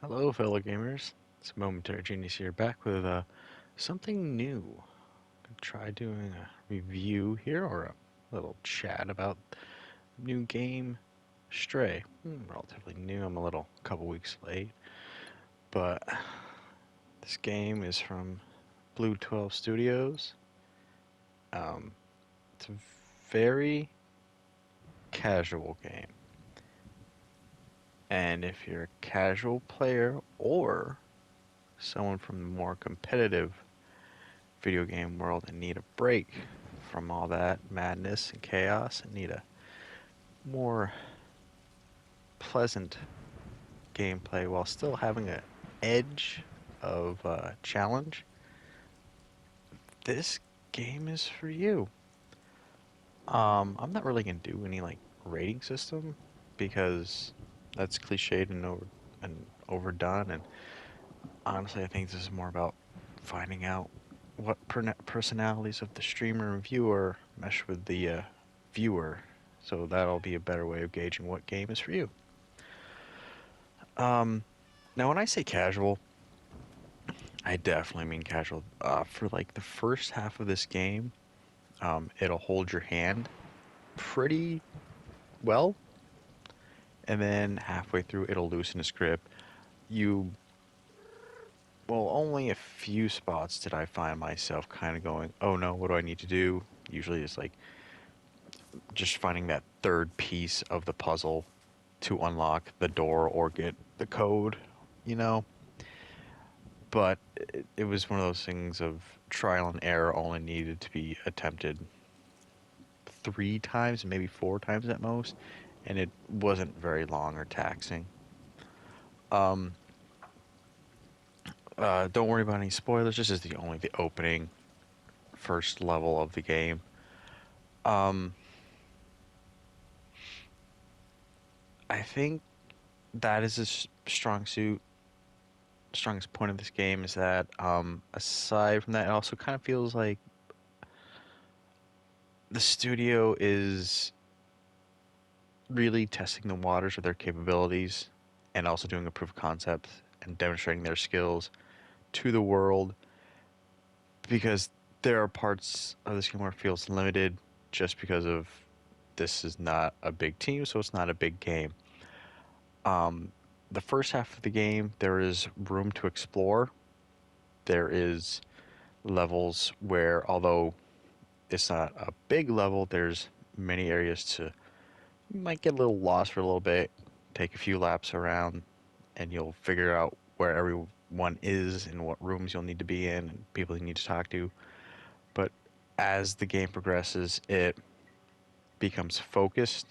Hello, fellow gamers. It's Momentary Genius here, back with something new. Gonna try doing a review here, or a little chat about new game, Stray. Relatively new. I'm a couple weeks late, but this game is from Blue 12 Studios. Um, it's a very casual game, and if you're a casual player or someone from the more competitive video game world and need a break from all that madness and chaos and need a more pleasant gameplay while still having an edge of challenge, this game is for you. I'm not really gonna do any like rating system because that's cliched and overdone. And honestly, I think this is more about finding out what personalities of the streamer and viewer mesh with the viewer. So that'll be a better way of gauging what game is for you. Um, Now, when I say casual, I definitely mean casual. For like the first half of this game, it'll hold your hand pretty well, and then halfway through, it'll loosen its grip. You, well, only a few spots did I find myself kind of going, oh no, what do I need to do? Usually it's like just finding that third piece of the puzzle to unlock the door or get the code, you know? But it was one of those things of trial and error only needed to be attempted three times, maybe four times at most, and it wasn't very long or taxing. Um, don't worry about any spoilers. This is the opening first level of the game. Um, I think that is a strong suit. Strongest point of this game is that aside from that, it also kind of feels like the studio is really testing the waters of their capabilities and also doing a proof of concept and demonstrating their skills to the world, because there are parts of this game where it feels limited just because of this is not a big team, so it's not a big game. Um, the first half of the game, there is room to explore. There is levels where, although it's not a big level, there's many areas to, you might get a little lost for a little bit, take a few laps around, and you'll figure out where everyone is and what rooms you'll need to be in and people you need to talk to. But as the game progresses, it becomes focused.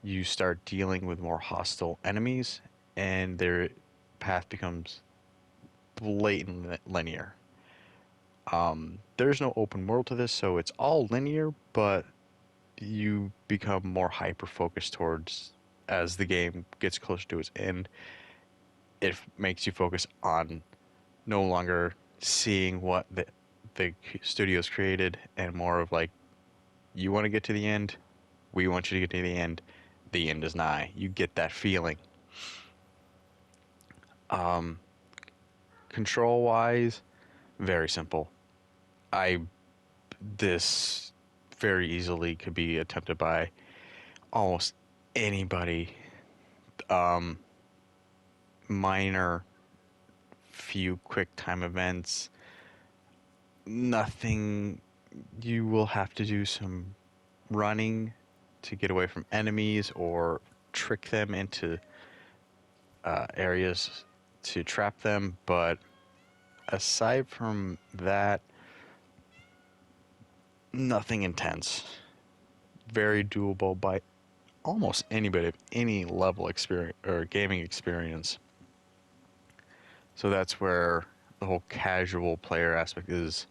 You start dealing with more hostile enemies, and their path becomes blatantly linear. There's no open world to this, so it's all linear, but you become more hyper focused towards, as the game gets closer to its end, it makes you focus on no longer seeing what the studio's created and more of like, you want to get to the end, we want you to get to the end is nigh. You get that feeling. Um, Control wise, very simple. I This very easily could be attempted by almost anybody. Um, Minor few quick time events. Nothing. You will have to do some running to get away from enemies or trick them into areas to trap them. But aside from that, nothing intense. Very doable by almost anybody of any level experience or gaming experience. So that's where the whole casual player aspect is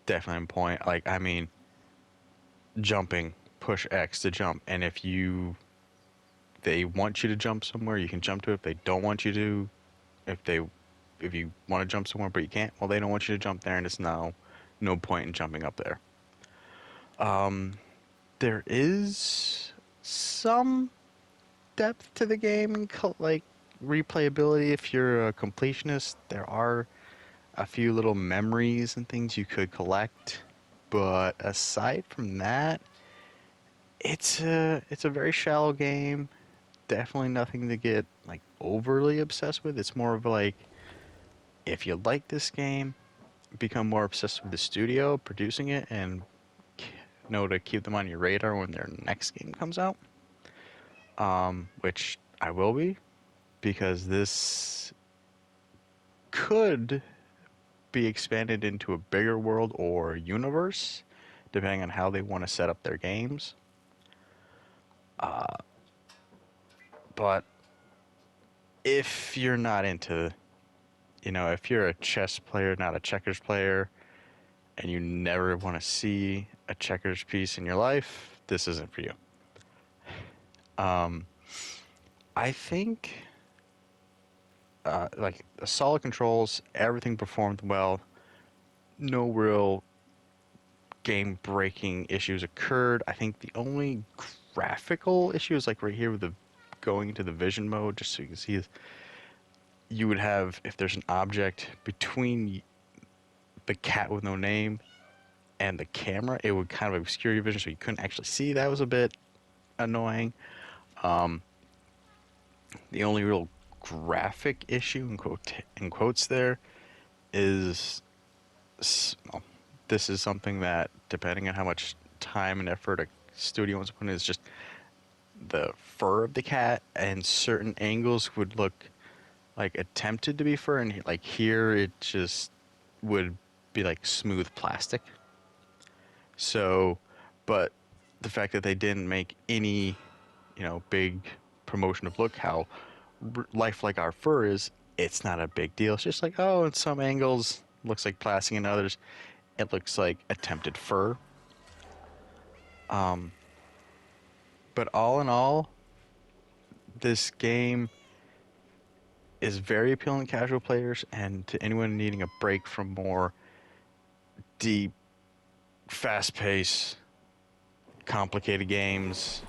definitely in point. Like, I mean, jumping, push X to jump, and if they want you to jump somewhere, you can jump to it. If they don't want you to, if they if you want to jump somewhere but you can't, well, they don't want you to jump there, and it's now no point in jumping up there. Um, there is some depth to the game and like replayability if you're a completionist. There are a few little memories and things you could collect, but aside from that, it's a very shallow game. Definitely nothing to get like overly obsessed with. It's more of like if you like this game, become more obsessed with the studio producing it and know to keep them on your radar when their next game comes out. Which I will be because this could be expanded into a bigger world or universe, depending on how they want to set up their games. But if you're not into, if you're a chess player, not a checkers player, and you never want to see a checkers piece in your life, this isn't for you. I think, like, solid controls, everything performed well. No real game breaking issues occurred. I think the only graphical issue is like right here with the going into the vision mode, just so you can see. You would have, if there's an object between the cat with no name and the camera, it would kind of obscure your vision so you couldn't actually see. That was a bit annoying. The only real graphic issue in quotes there is, well, this is something that, depending on how much time and effort a studio wants to put in, is just the fur of the cat, and certain angles would look like attempted to be fur, and like here it just would be like smooth plastic. So, but the fact that they didn't make any, big promotion of look how lifelike our fur is, it's not a big deal. It's just like, oh, in some angles looks like plastic, in others it looks like attempted fur. But all in all, this game is very appealing to casual players and to anyone needing a break from more deep, fast-paced, complicated games,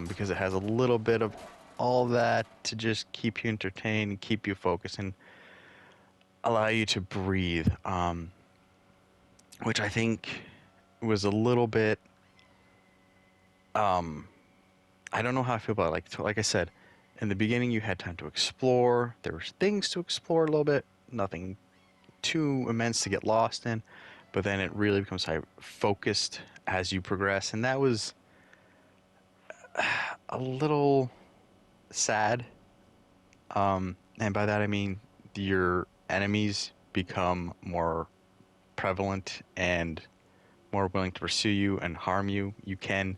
because it has a little bit of all that to just keep you entertained, keep you focused, and allow you to breathe, which I think was a little bit. I don't know how I feel about it. Like I said, in the beginning you had time to explore. There was things to explore a little bit, nothing too immense to get lost in, but then it really becomes focused as you progress, and that was a little sad. And by that I mean your enemies become more prevalent and more willing to pursue you and harm you. You can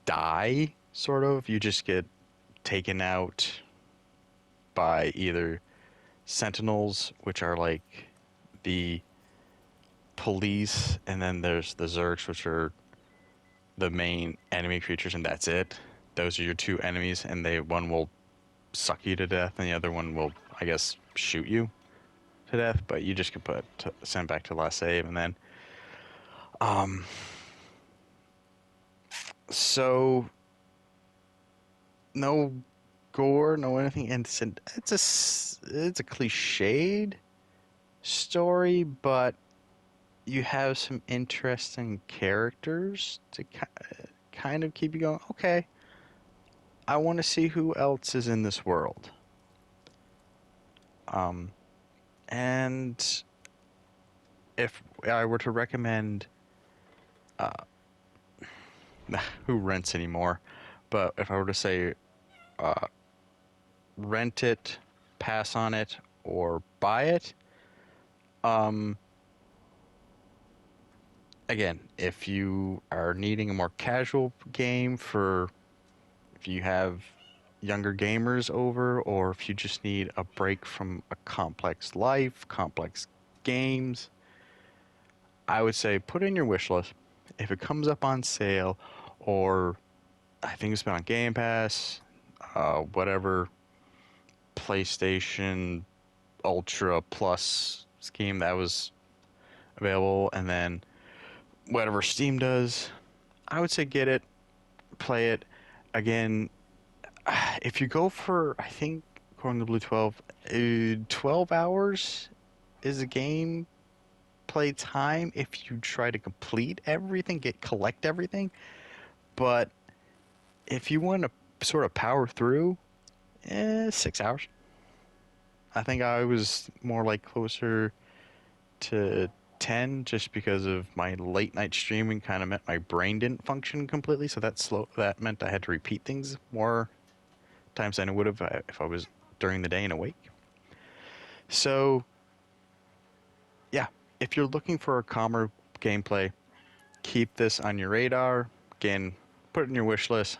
die, sort of. You just get taken out by either sentinels, which are like the police, and then there's the Zergs, which are the main enemy creatures, and that's it. Those are your two enemies, and one will suck you to death, and the other one will, I guess, shoot you to death. But you just get sent back to last save, and then, so no gore, no anything, and it's a cliched story, but you have some interesting characters to kind of keep you going. Okay, I want to see who else is in this world. And if I were to recommend, who rents anymore? But if I were to say, rent it, pass on it, or buy it, again, if you are needing a more casual game if you have younger gamers over, or if you just need a break from a complex life, complex games, I would say put it in your wish list. If it comes up on sale, or I think it's been on Game Pass, whatever PlayStation Ultra Plus scheme that was available, and then whatever Steam does, I would say get it, play it. Again, if you go for, I think, according to Blue 12, 12 hours is a game play time if you try to complete everything, collect everything. But if you want to sort of power through, 6 hours. I think I was more like closer to 10 just because of my late night streaming kind of meant my brain didn't function completely. So that meant I had to repeat things more times than I would have if I was during the day and awake. So yeah, if you're looking for a calmer gameplay, keep this on your radar. Again, put it in your wish list.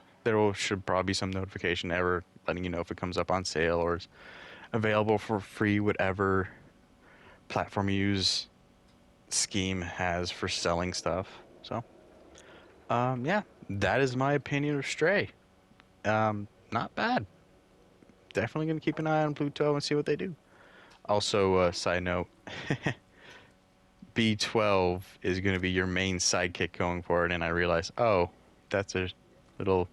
Should probably be some notification ever letting you know if it comes up on sale or is available for free, whatever platform you use. Scheme has for selling stuff. So, yeah, that is my opinion of Stray. Not bad. Definitely gonna keep an eye on Pluto and see what they do. Also, side note, B12 is gonna be your main sidekick going forward, and I realized, oh, that's a little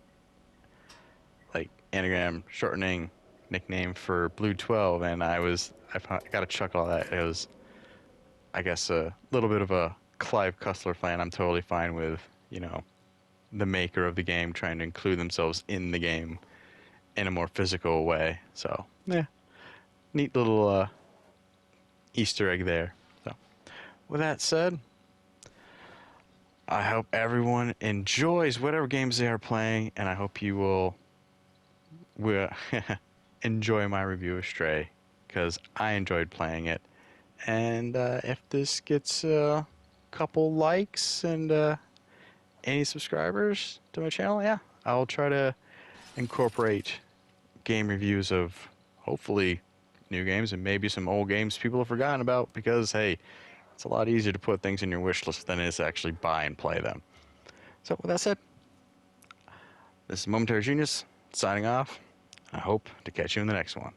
like anagram shortening nickname for Blue 12, and I got a chuckle at that. It was, I guess, a little bit of a Clive Cussler fan. I'm totally fine with, the maker of the game trying to include themselves in the game in a more physical way. So, yeah, neat little Easter egg there. So, with that said, I hope everyone enjoys whatever games they are playing, and I hope you will enjoy my review of Stray because I enjoyed playing it. And if this gets a couple likes and any subscribers to my channel, yeah, I'll try to incorporate game reviews of hopefully new games and maybe some old games people have forgotten about because, hey, it's a lot easier to put things in your wish list than it is to actually buy and play them. So, with that said, this is Momentary Genius signing off. I hope to catch you in the next one.